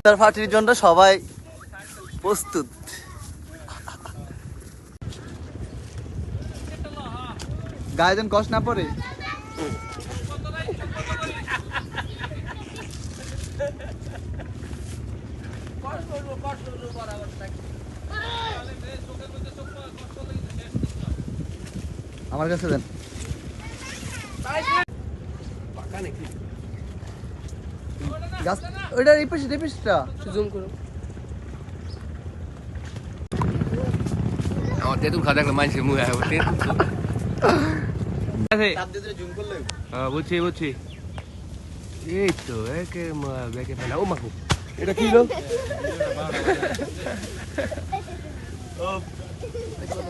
তার পার্টির জন্য সবাই প্রস্তুত। গায়ে যেন কষ্ট না পড়ে। আমার কাছে দেন। গাছ ওইটা রিপিসটা জুম করো। আমার তেতুল খাওয়া দেখলে মানুষের মুখে আসবে বুঝছি বুঝছি। এই তো একে ব্যাকে ফেলা ও মাকু এটা কি হলো?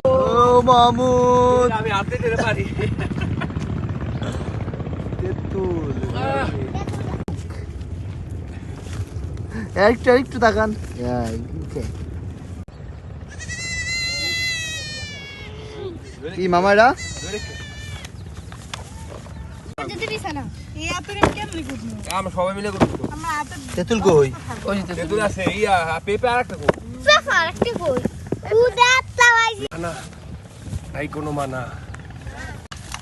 ও মামুদ আমি হাতে ধরে পারি। তেতুল একটু তাকান। কি মামা এটা? আমরা সবাই মিলে করব। তেতুল কই? তেতুল আছে ইয়া পেপে আরেকটা কই? পেপে আরেকটা কই? উদা তাওয়াইজি না নাই কোনো মানা।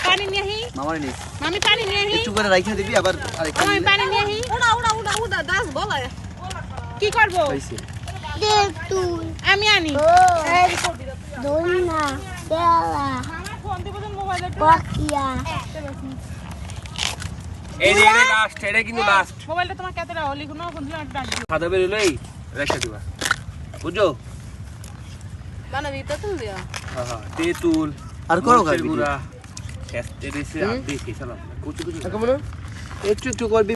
পানি নিয়ে আহি মামার নি মামি পানি নিয়ে আহি একটু করে রাইখা দিবি আবার আরেকটা আমি পানি নিয়ে আহি উড়া দাস বলে কি করব তেতুল আমি আনি দোলনা তেলা আমার ফোন দিব মোবাইলে পাকিয়া এই লাস্ট এটা কিন্তু লাস্ট। মোবাইলটা তোমার কাছে রাখো লিখুন ফোন দিলে একটা ডাক দিও খাদা বের লই রেখে দিবা বুঝছো? বানা দিতে তুল দিও হ্যাঁ হ্যাঁ তেতুল আর করো গাবি পুরা টেস্টে দিছে আর দেখি সালাম কুচু কুচু কেমন একটু করবি।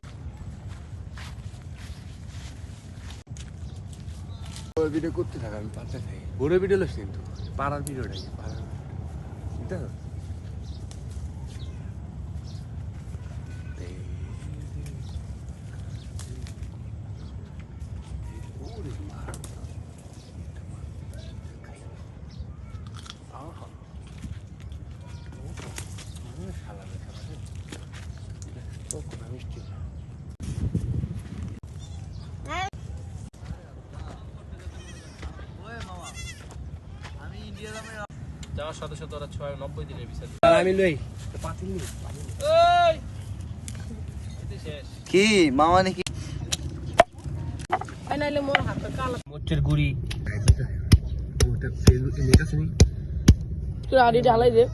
ভিডিও করতে থাকা আমি পারতে থাকি। বড় ভিডিও লইছি কিন্তু পাড়ার ভিডিওটাই পাড়ার এটা যাওয়ার সাথে সাথে ওরা 90 দিনের বিচার আমি লই পাতিল নি ওই এতে শেষ কি মামা নাকি নাইলে মোর হাত কালা মোচের গুড়ি ওটা ফেসবুক এ নেট আছে নি তুই আড়ি ঢালাই দে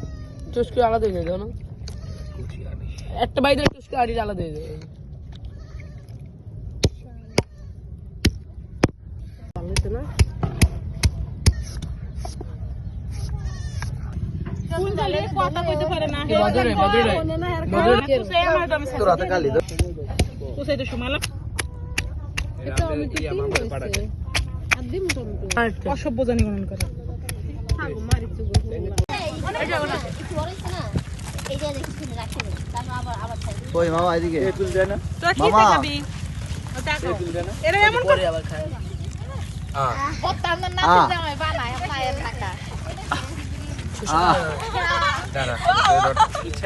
চুস্কি আলাদা দিয়ে দাও না কুচি আমি একটা বাইরে চুস্কি আড়ি আলাদা দিয়ে দে ভালোই না কোন জালে কথা কইতে পারে না বদরে সে আমার দাম তোর হাতে কালি দাও। কোসাই তো সুমালা এটা আমি কি আমার পাড়াতে অসভ্য জানি গণন করে এইটা দেখি রাখি তারপর আবার কই মামা এদিকে তেতুল দেয় না তোরা কি মামা। খাবি তেতুল দেয় না এরা এমন করে আবার খায়। পতার না জামাই বানায় আপনার ঢাকা দাঁড়া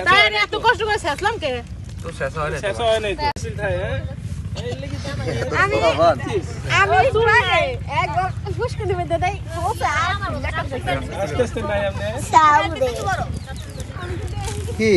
তাই এত কষ্ট করে শেষলাম কে তো শেষ হয় না সিল থাকে আমি সুরাগে একবার ফুসকে দিবে দাদাই ওটা আমার আস্তে আস্তে নাই আপনি সাউদে কি